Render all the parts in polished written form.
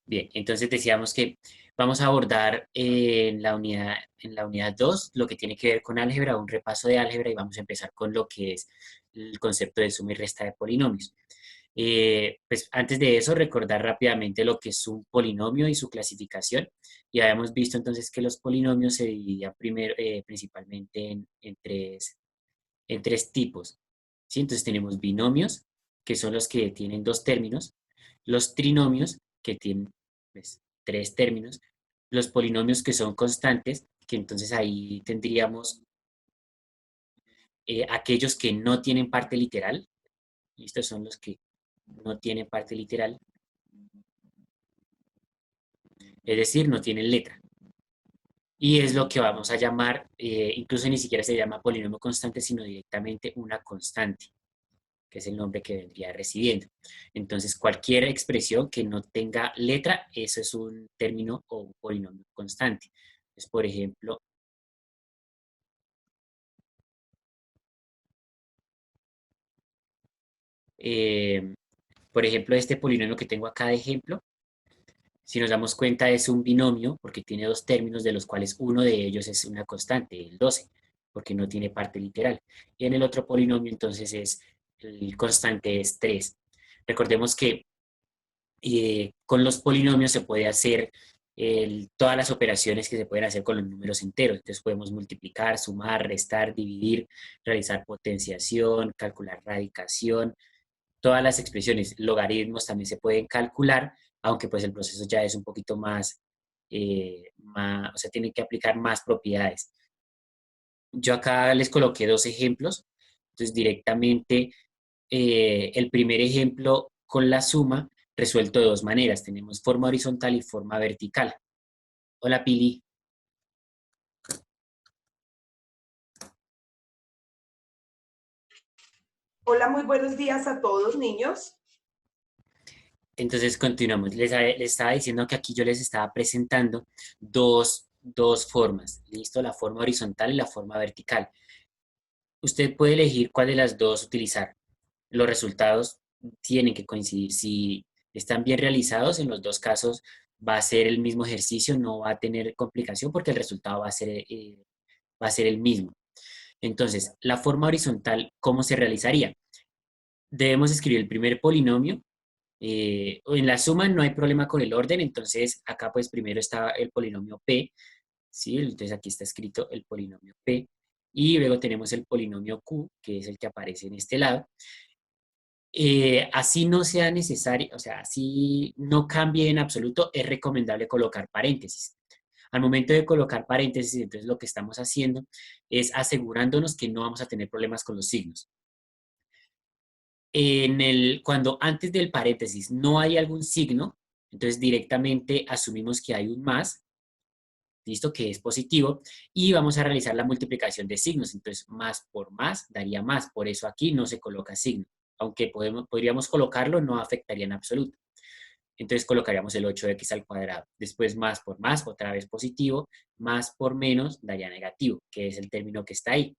Bien, entonces decíamos que vamos a abordar en la unidad 2 lo que tiene que ver con álgebra, un repaso de álgebra y vamos a empezar con lo que es el concepto de suma y resta de polinomios. Pues antes de eso, recordar rápidamente lo que es un polinomio y su clasificación. Ya habíamos visto entonces que los polinomios se dividían primero, principalmente en tres tipos. ¿Sí? Entonces tenemos binomios, que son los que tienen dos términos, los trinomios, que tienen pues, tres términos, los polinomios que son constantes, que entonces ahí tendríamos aquellos que no tienen parte literal, y estos son los que no tienen parte literal, es decir, no tienen letra. Y es lo que vamos a llamar, incluso ni siquiera se llama polinomio constante, sino directamente una constante, que es el nombre que vendría recibiendo. Entonces, cualquier expresión que no tenga letra, eso es un término o un polinomio constante. Entonces, eh, por ejemplo, este polinomio que tengo acá de ejemplo, si nos damos cuenta es un binomio porque tiene dos términos de los cuales uno de ellos es una constante, el 12, porque no tiene parte literal. Y en el otro polinomio entonces el constante es 3. Recordemos que con los polinomios se puede hacer todas las operaciones que se pueden hacer con los números enteros. Entonces podemos multiplicar, sumar, restar, dividir, realizar potenciación, calcular radicación, todas las expresiones, logaritmos también se pueden calcular, aunque pues el proceso ya es un poquito más, o sea, tienen que aplicar más propiedades. Yo acá les coloqué dos ejemplos, entonces directamente el primer ejemplo con la suma resuelto de dos maneras, tenemos forma horizontal y forma vertical. Hola Pili. Hola, muy buenos días a todos, niños. Entonces continuamos. Les estaba diciendo que aquí yo les estaba presentando dos formas, ¿listo? La forma horizontal y la forma vertical. Usted puede elegir cuál de las dos utilizar. Los resultados tienen que coincidir. Si están bien realizados, en los dos casos va a ser el mismo ejercicio, no va a tener complicación porque el resultado va a ser el mismo. Entonces, la forma horizontal, ¿cómo se realizaría? Debemos escribir el primer polinomio. En la suma no hay problema con el orden, entonces acá pues primero está el polinomio P, ¿sí? Entonces aquí está escrito el polinomio P, y luego tenemos el polinomio Q, que es el que aparece en este lado. Así no sea necesario, o sea, así no cambie en absoluto, es recomendable colocar paréntesis. Al momento de colocar paréntesis, entonces lo que estamos haciendo es asegurándonos que no vamos a tener problemas con los signos. Cuando antes del paréntesis no hay algún signo, entonces directamente asumimos que hay un más, listo, que es positivo, y vamos a realizar la multiplicación de signos. Entonces, más por más daría más, por eso aquí no se coloca signo. Aunque podríamos colocarlo, no afectaría en absoluto. Entonces colocaríamos el 8x al cuadrado. Después más por más, otra vez positivo, más por menos daría negativo, que es el término que está ahí.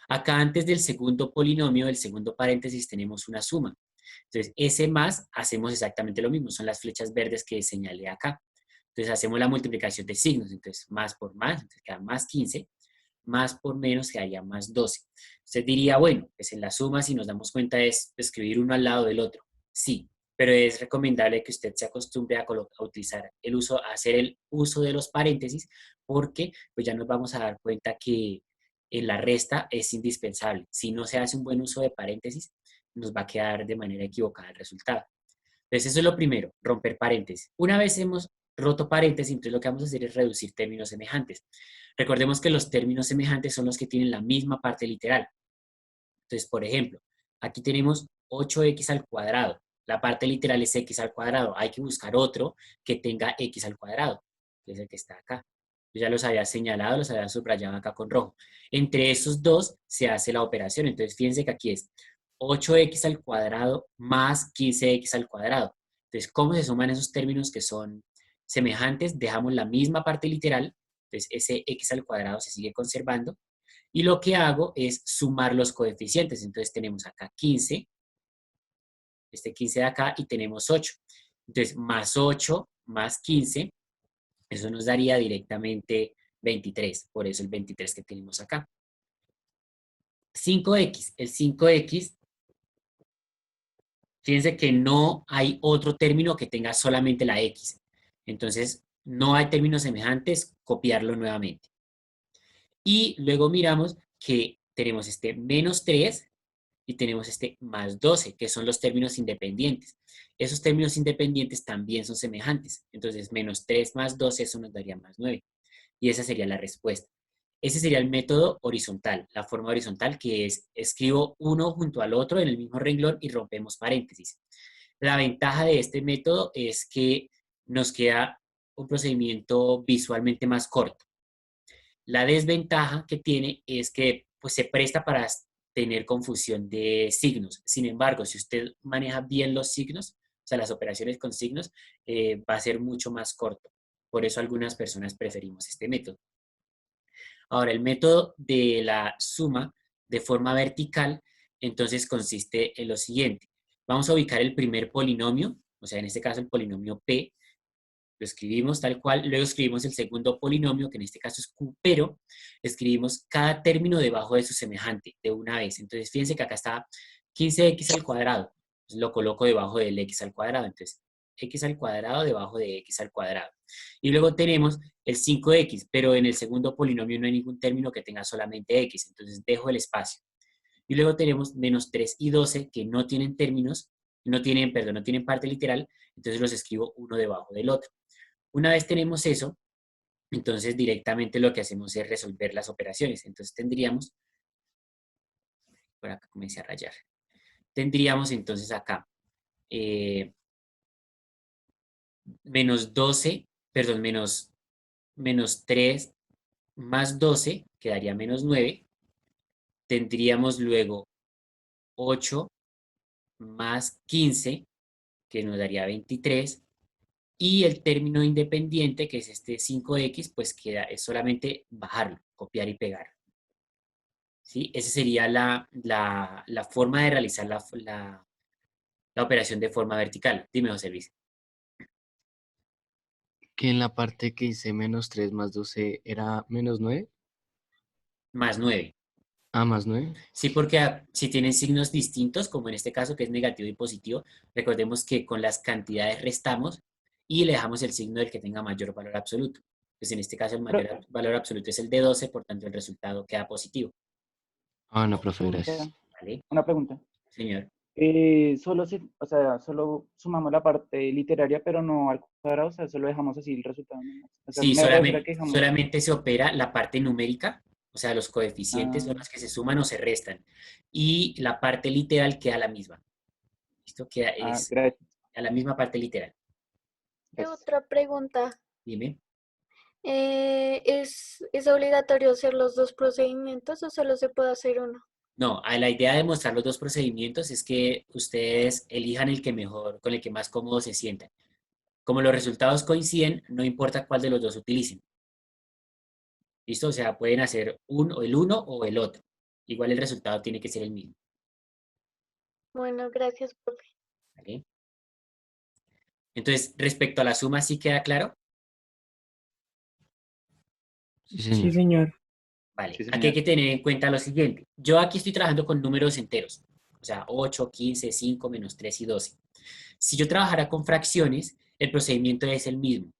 Acá antes del segundo polinomio, del segundo paréntesis, tenemos una suma. Entonces, ese más hacemos exactamente lo mismo, son las flechas verdes que señalé acá. Entonces, hacemos la multiplicación de signos. Entonces, más por más, entonces queda más 15, más por menos quedaría más 12. Usted diría, bueno, pues en la suma, si nos damos cuenta, es escribir uno al lado del otro. Sí, pero es recomendable que usted se acostumbre a utilizar a hacer el uso de los paréntesis, porque pues ya nos vamos a dar cuenta que en la resta es indispensable. Si no se hace un buen uso de paréntesis, nos va a quedar de manera equivocada el resultado. Entonces, eso es lo primero, romper paréntesis. Una vez hemos roto paréntesis, entonces lo que vamos a hacer es reducir términos semejantes. Recordemos que los términos semejantes son los que tienen la misma parte literal. Entonces, por ejemplo, aquí tenemos 8x al cuadrado. La parte literal es x al cuadrado. Hay que buscar otro que tenga x al cuadrado, que es el que está acá. Yo ya los había señalado, los había subrayado acá con rojo. Entre esos dos se hace la operación. Entonces, fíjense que aquí es 8x al cuadrado más 15x al cuadrado. Entonces, ¿cómo se suman esos términos que son semejantes? Dejamos la misma parte literal. Entonces, ese x al cuadrado se sigue conservando y lo que hago es sumar los coeficientes. Entonces tenemos acá 15, este 15 de acá, y tenemos 8. Entonces, más 8 más 15, eso nos daría directamente 23, por eso el 23 que tenemos acá. 5x, el 5x, fíjense que no hay otro término que tenga solamente la x. Entonces, no hay términos semejantes, copiarlo nuevamente. Y luego miramos que tenemos este menos 3 y tenemos este más 12, que son los términos independientes. Esos términos independientes también son semejantes. Entonces, menos 3 más 12, eso nos daría más 9. Y esa sería la respuesta. Ese sería el método horizontal, la forma horizontal, que es escribo uno junto al otro en el mismo renglón y rompemos paréntesis. La ventaja de este método es que nos queda un procedimiento visualmente más corto. La desventaja que tiene es que pues, se presta para tener confusión de signos. Sin embargo, si usted maneja bien los signos, o sea, las operaciones con signos, va a ser mucho más corto. Por eso algunas personas preferimos este método. Ahora, el método de la suma de forma vertical, entonces consiste en lo siguiente. Vamos a ubicar el primer polinomio, o sea, en este caso el polinomio P, lo escribimos tal cual, luego escribimos el segundo polinomio, que en este caso es Q, pero escribimos cada término debajo de su semejante de una vez. Entonces, fíjense que acá está 15x al cuadrado, entonces lo coloco debajo del x al cuadrado, entonces x al cuadrado debajo de x al cuadrado. Y luego tenemos el 5x, pero en el segundo polinomio no hay ningún término que tenga solamente x, entonces dejo el espacio. Y luego tenemos menos 3 y 12 que no tienen términos, perdón, no tienen parte literal, entonces los escribo uno debajo del otro. Una vez tenemos eso, entonces directamente lo que hacemos es resolver las operaciones. Entonces tendríamos, por acá comencé a rayar, tendríamos entonces acá menos 12, perdón, menos 3 más 12, quedaría menos 9. Tendríamos luego 8 más 15, que nos daría 23. Y el término independiente, que es este 5x, pues queda, es solamente bajarlo, copiar y pegar. ¿Sí? Esa sería la forma de realizar la operación de forma vertical. Dime, José Luis. Que en la parte que hice menos 3 más 12 era menos 9. Más 9. Ah, más 9. Sí, porque si tienen signos distintos, como en este caso que es negativo y positivo, recordemos que con las cantidades restamos y le dejamos el signo del que tenga mayor valor absoluto. Pues en este caso el Pro- mayor valor absoluto es el de 12, por tanto el resultado queda positivo. Ah, no, profe, pregunta, gracias. ¿Vale? una pregunta. Señor. Solo sumamos la parte literaria, pero no al cuadrado, o sea, solo dejamos así el resultado nomás. O sea, Sí, me refiero a que dejamos. solamente se opera la parte numérica, o sea, los coeficientes son Ah, los que se suman o se restan. Y la parte literal queda la misma. ¿Listo? Queda es gracias, a la misma parte literal. gracias. Otra pregunta. Dime. ¿Es obligatorio hacer los dos procedimientos o solo se puede hacer uno? No, la idea de mostrar los dos procedimientos es que ustedes elijan el que mejor, con el que más cómodo se sientan. Como los resultados coinciden, no importa cuál de los dos utilicen. ¿Listo? O sea, pueden hacer el uno o el otro. Igual el resultado tiene que ser el mismo. Bueno, gracias, profe. ¿Vale? Entonces, respecto a la suma, ¿sí queda claro? Sí, Sí, señor. señor. Vale, Sí, aquí hay señor. que tener en cuenta lo siguiente. Yo aquí estoy trabajando con números enteros, o sea, 8, 15, 5, menos 3 y 12. Si yo trabajara con fracciones, el procedimiento es el mismo.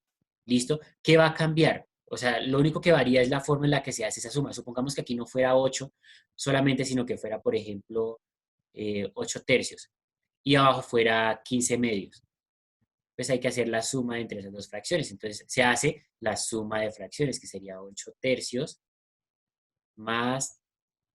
¿Listo? ¿Qué va a cambiar? O sea, lo único que varía es la forma en la que se hace esa suma. Supongamos que aquí no fuera 8 solamente, sino que fuera, por ejemplo, 8 tercios y abajo fuera 15 medios. Pues hay que hacer la suma entre esas dos fracciones. Entonces se hace la suma de fracciones, que sería 8 tercios más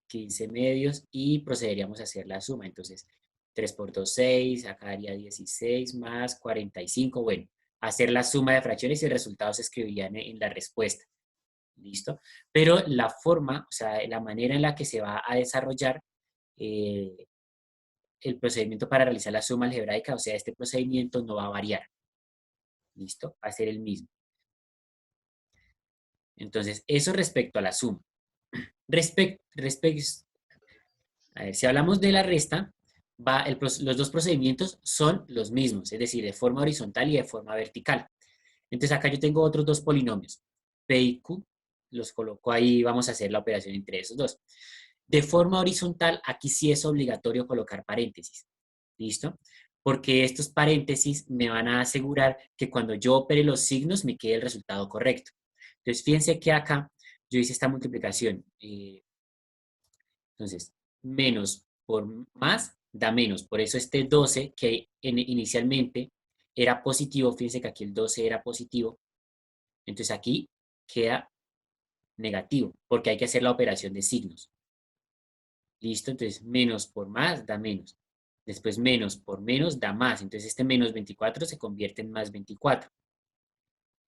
15 medios y procederíamos a hacer la suma. Entonces, 3 por 2, 6, acá haría 16 más 45. Bueno, hacer la suma de fracciones y el resultado se escribiría en la respuesta. ¿Listo? Pero la forma, o sea, la manera en la que se va a desarrollar eh, el procedimiento para realizar la suma algebraica, o sea, este procedimiento no va a variar. ¿Listo? Va a ser el mismo. Entonces, eso respecto a la suma. A ver, si hablamos de la resta, los dos procedimientos son los mismos, es decir, de forma horizontal y de forma vertical. Entonces acá yo tengo otros dos polinomios, P y Q, los coloco ahí, vamos a hacer la operación entre esos dos. De forma horizontal, aquí sí es obligatorio colocar paréntesis, ¿listo? Porque estos paréntesis me van a asegurar que cuando yo opere los signos me quede el resultado correcto. Entonces fíjense que acá yo hice esta multiplicación, entonces menos por más da menos, por eso este 12 que inicialmente era positivo, fíjense que aquí el 12 era positivo, entonces aquí queda negativo, porque hay que hacer la operación de signos. ¿Listo? Entonces menos por más da menos. Después menos por menos da más. Entonces este menos 24 se convierte en más 24.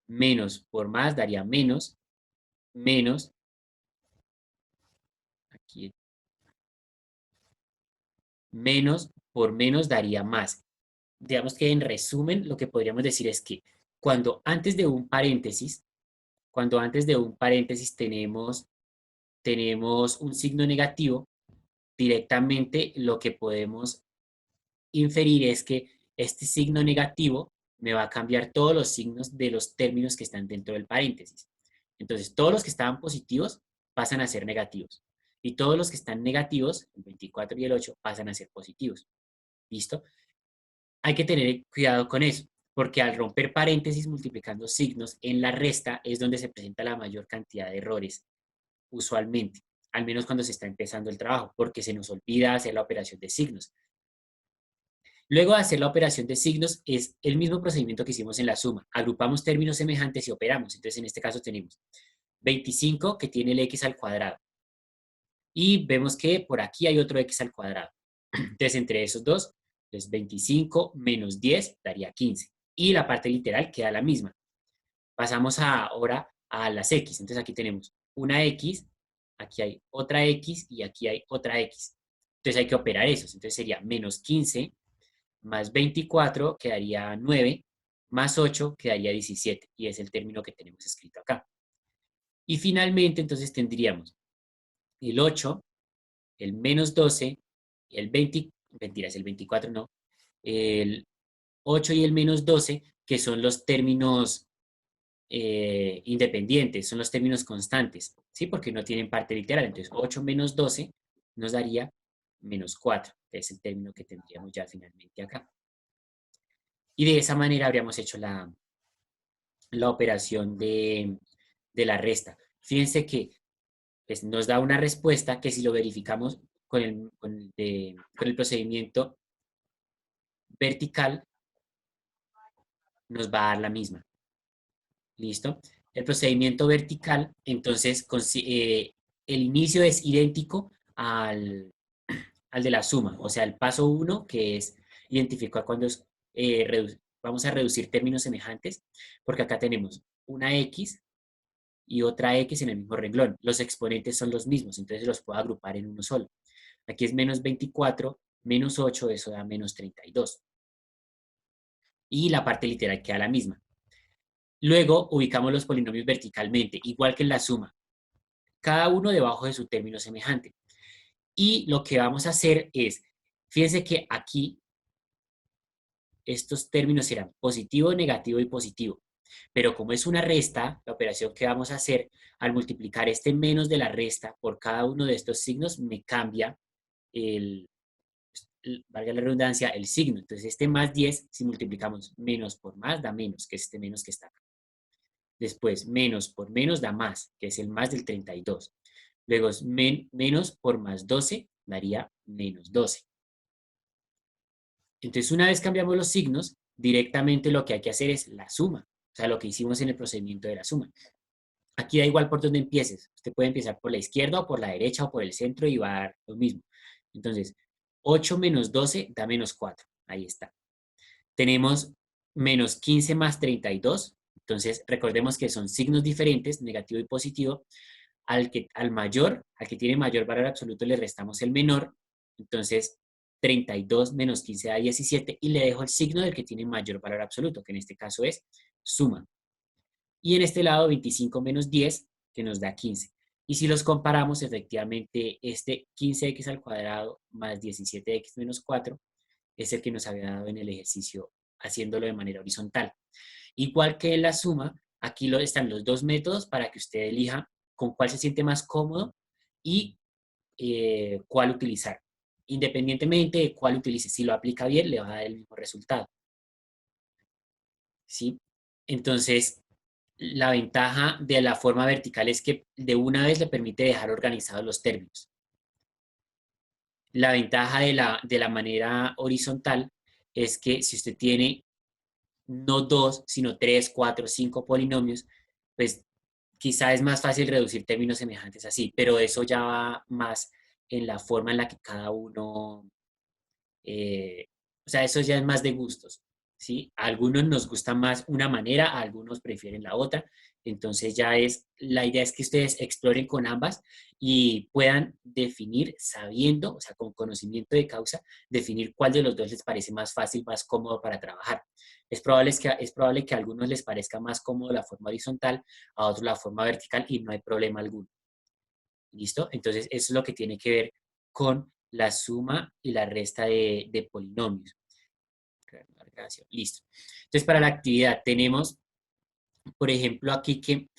Menos por más daría menos. Menos. Aquí. Menos por menos daría más. Digamos que en resumen lo que podríamos decir es que cuando antes de un paréntesis tenemos un signo negativo, directamente lo que podemos inferir es que este signo negativo me va a cambiar todos los signos de los términos que están dentro del paréntesis. Entonces, todos los que estaban positivos pasan a ser negativos. Y todos los que están negativos, el 24 y el 8, pasan a ser positivos. ¿Listo? Hay que tener cuidado con eso, porque al romper paréntesis multiplicando signos en la resta es donde se presenta la mayor cantidad de errores, usualmente, al menos cuando se está empezando el trabajo, porque se nos olvida hacer la operación de signos. Luego de hacer la operación de signos es el mismo procedimiento que hicimos en la suma. Agrupamos términos semejantes y operamos. Entonces, en este caso tenemos 25 que tiene el x al cuadrado. Y vemos que por aquí hay otro x al cuadrado. Entonces, entre esos dos, pues 25 menos 10 daría 15. Y la parte literal queda la misma. Pasamos ahora a las x. Entonces, aquí tenemos una x, aquí hay otra x y aquí hay otra x. Entonces, hay que operar esos. Entonces, sería menos 15 más 24 quedaría 9, más 8 quedaría 17, y es el término que tenemos escrito acá. Y finalmente, entonces tendríamos el 8, el menos 12, el 20, mentiras, el 24 no, el 8 y el menos 12, que son los términos independientes, son los términos constantes, ¿sí? Porque no tienen parte literal. Entonces, 8 menos 12 nos daría menos 4, que es el término que tendríamos ya finalmente acá. Y de esa manera habríamos hecho la operación de la resta. Fíjense que pues, nos da una respuesta que si lo verificamos con el procedimiento vertical, nos va a dar la misma. ¿Listo? El procedimiento vertical, entonces, el inicio es idéntico al de la suma. O sea, el paso 1, que es identificar cuando vamos a reducir términos semejantes, porque acá tenemos una x y otra x en el mismo renglón. Los exponentes son los mismos, entonces los puedo agrupar en uno solo. Aquí es menos 24, menos 8, eso da menos 32. Y la parte literal queda la misma. Luego ubicamos los polinomios verticalmente, igual que en la suma. Cada uno debajo de su término semejante. Y lo que vamos a hacer es, fíjense que aquí estos términos serán positivo, negativo y positivo. Pero como es una resta, la operación que vamos a hacer al multiplicar este menos de la resta por cada uno de estos signos me cambia valga la redundancia, el signo. Entonces este más 10, si multiplicamos menos por más, da menos, que es este menos que está acá. Después menos por menos da más, que es el más del 32. Luego menos por más 12 daría menos 12. Entonces, una vez cambiamos los signos, directamente lo que hay que hacer es la suma. O sea, lo que hicimos en el procedimiento de la suma. Aquí da igual por dónde empieces. Usted puede empezar por la izquierda o por la derecha o por el centro y va a dar lo mismo. Entonces, 8 menos 12 da menos 4. Ahí está. Tenemos menos 15 más 32. Entonces, recordemos que son signos diferentes, negativo y positivo. Al que tiene mayor valor absoluto, le restamos el menor. Entonces, 32 menos 15 da 17 y le dejo el signo del que tiene mayor valor absoluto, que en este caso es suma. Y en este lado 25 menos 10, que nos da 15. Y si los comparamos, efectivamente, este 15x al cuadrado más 17x menos 4 es el que nos había dado en el ejercicio haciéndolo de manera horizontal. Igual que en la suma, aquí están los dos métodos para que usted elija con cuál se siente más cómodo y cuál utilizar. Independientemente de cuál utilice, si lo aplica bien, le va a dar el mismo resultado. ¿Sí? Entonces, la ventaja de la forma vertical es que de una vez le permite dejar organizados los términos. La ventaja de la manera horizontal es que si usted tiene no dos, sino tres, cuatro, cinco polinomios, pues quizá es más fácil reducir términos semejantes así, pero eso ya va más en la forma en la que cada uno, o sea, eso ya es más de gustos, ¿sí? A algunos nos gusta más una manera, a algunos prefieren la otra, entonces la idea es que ustedes exploren con ambas y puedan definir sabiendo, o sea, con conocimiento de causa, definir cuál de los dos les parece más fácil, más cómodo para trabajar. Es probable que a algunos les parezca más cómodo la forma horizontal, a otros la forma vertical y no hay problema alguno. ¿Listo? Entonces, eso es lo que tiene que ver con la suma y la resta de polinomios. Listo. Entonces, para la actividad tenemos, por ejemplo, aquí que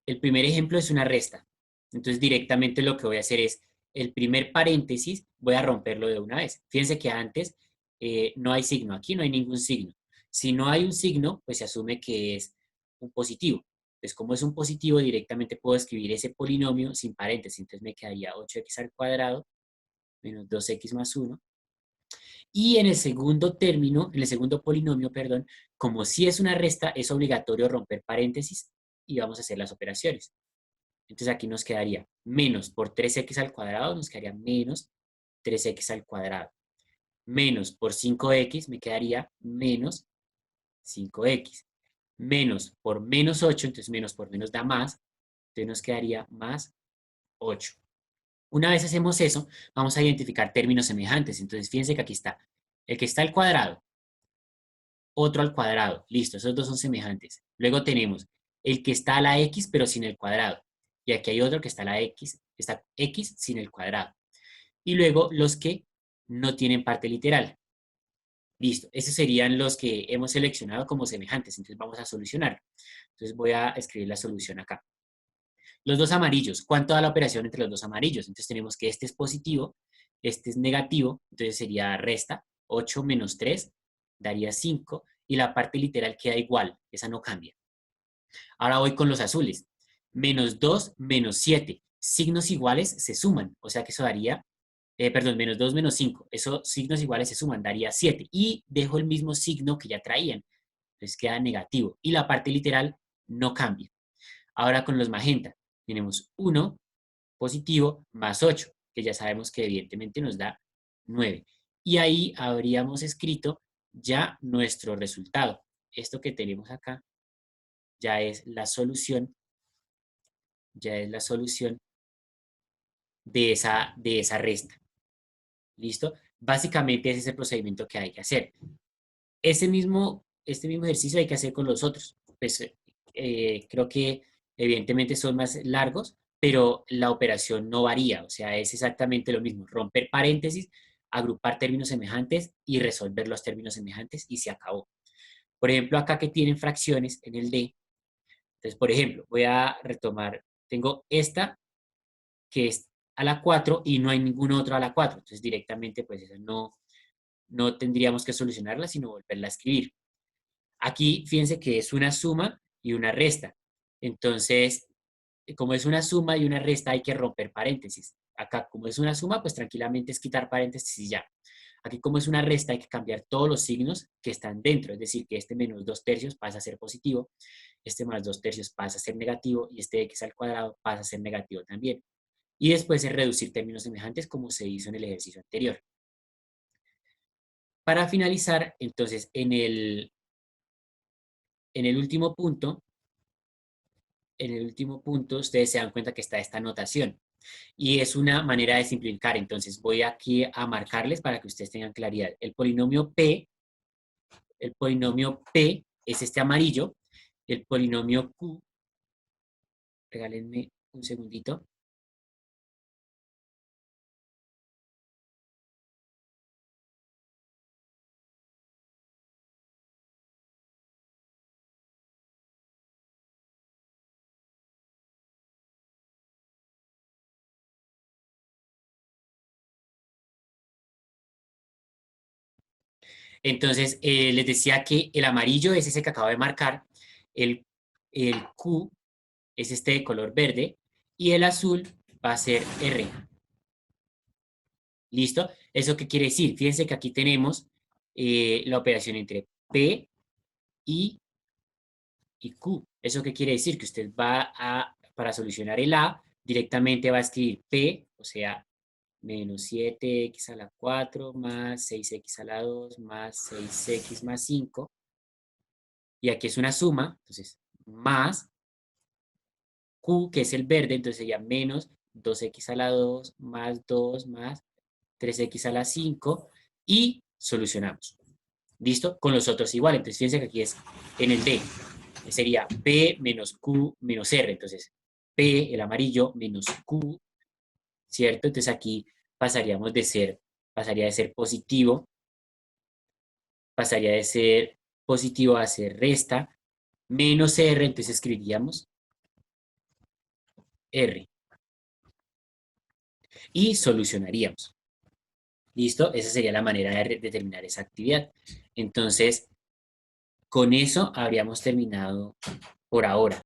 el primer ejemplo es una resta. Entonces, directamente lo que voy a hacer es el primer paréntesis, voy a romperlo de una vez. Fíjense que antes no hay signo, aquí no hay ningún signo. Si no hay un signo, pues se asume que es un positivo. Entonces, como es un positivo, directamente puedo escribir ese polinomio sin paréntesis. Entonces me quedaría 8x al cuadrado menos 2x más 1. Y en el segundo término, en el segundo polinomio, perdón, como si es una resta, es obligatorio romper paréntesis y vamos a hacer las operaciones. Entonces aquí nos quedaría menos por 3x al cuadrado, nos quedaría menos 3x al cuadrado. Menos por 5x me quedaría menos 5x. Menos por menos 8, entonces menos por menos da más, entonces nos quedaría más 8. Una vez hacemos eso, vamos a identificar términos semejantes. Entonces fíjense que aquí está el que está al cuadrado, otro al cuadrado. Listo, esos dos son semejantes. Luego tenemos el que está a la x pero sin el cuadrado. Y aquí hay otro que está a la x, está x sin el cuadrado. Y luego los que no tienen parte literal. Listo, esos serían los que hemos seleccionado como semejantes. Entonces vamos a solucionar. Entonces voy a escribir la solución acá. Los dos amarillos, ¿cuánto da la operación entre los dos amarillos? Entonces tenemos que este es positivo, este es negativo, entonces sería resta, 8 menos 3 daría 5, y la parte literal queda igual, esa no cambia. Ahora voy con los azules, menos 2 menos 7, signos iguales se suman, o sea que eso daría, perdón, menos 2 menos 5, esos signos iguales se suman, daría 7, y dejo el mismo signo que ya traían, entonces queda negativo, y la parte literal no cambia. Ahora con los magenta, tenemos 1 positivo más 8, que ya sabemos que evidentemente nos da 9. Y ahí habríamos escrito ya nuestro resultado. Esto que tenemos acá ya es la solución, de esa resta. ¿Listo? Básicamente ese es el procedimiento que hay que hacer. Este mismo ejercicio hay que hacer con los otros. Pues creo que evidentemente son más largos, pero la operación no varía. O sea, es exactamente lo mismo. Romper paréntesis, agrupar términos semejantes y resolver los términos semejantes y se acabó. Por ejemplo, acá que tienen fracciones en el D. Entonces, por ejemplo, voy a retomar. Tengo esta que es a la 4 y no hay ningún otro a la 4. Entonces, directamente, pues eso no tendríamos que solucionarla, sino volverla a escribir. Aquí, fíjense que es una suma y una resta. Entonces, como es una suma y una resta, hay que romper paréntesis. Acá, como es una suma, pues tranquilamente es quitar paréntesis y ya. Aquí, como es una resta, hay que cambiar todos los signos que están dentro. Es decir, que este menos 2 tercios pasa a ser positivo, este más 2 tercios pasa a ser negativo y este x al cuadrado pasa a ser negativo también. Y después es reducir términos semejantes como se hizo en el ejercicio anterior. Para finalizar, entonces, en el último punto, ustedes se dan cuenta que está esta notación. Y es una manera de simplificar. Entonces voy aquí a marcarles para que ustedes tengan claridad. El polinomio P es este amarillo. El polinomio Q, regálenme un segundito. Entonces, les decía que el amarillo es ese que acabo de marcar, el Q es este de color verde, y el azul va a ser R. ¿Listo? ¿Eso qué quiere decir? Fíjense que aquí tenemos la operación entre P y Q. ¿Eso qué quiere decir? Que usted para solucionar el A, directamente va a escribir P, o sea, menos 7x a la 4 más 6x a la 2 más 6x más 5. Y aquí es una suma, entonces, más Q, que es el verde, entonces sería menos 2x a la 2 más 2 más 3x a la 5 y solucionamos. ¿Listo? Con los otros igual. Entonces, fíjense que aquí es en el D. Sería P menos Q menos R. Entonces, P, el amarillo, menos Q, ¿cierto? Entonces, aquí pasaría de ser positivo, a ser resta, menos R, entonces escribiríamos R. Y solucionaríamos. ¿Listo? Esa sería la manera de determinar esa actividad. Entonces, con eso habríamos terminado por ahora.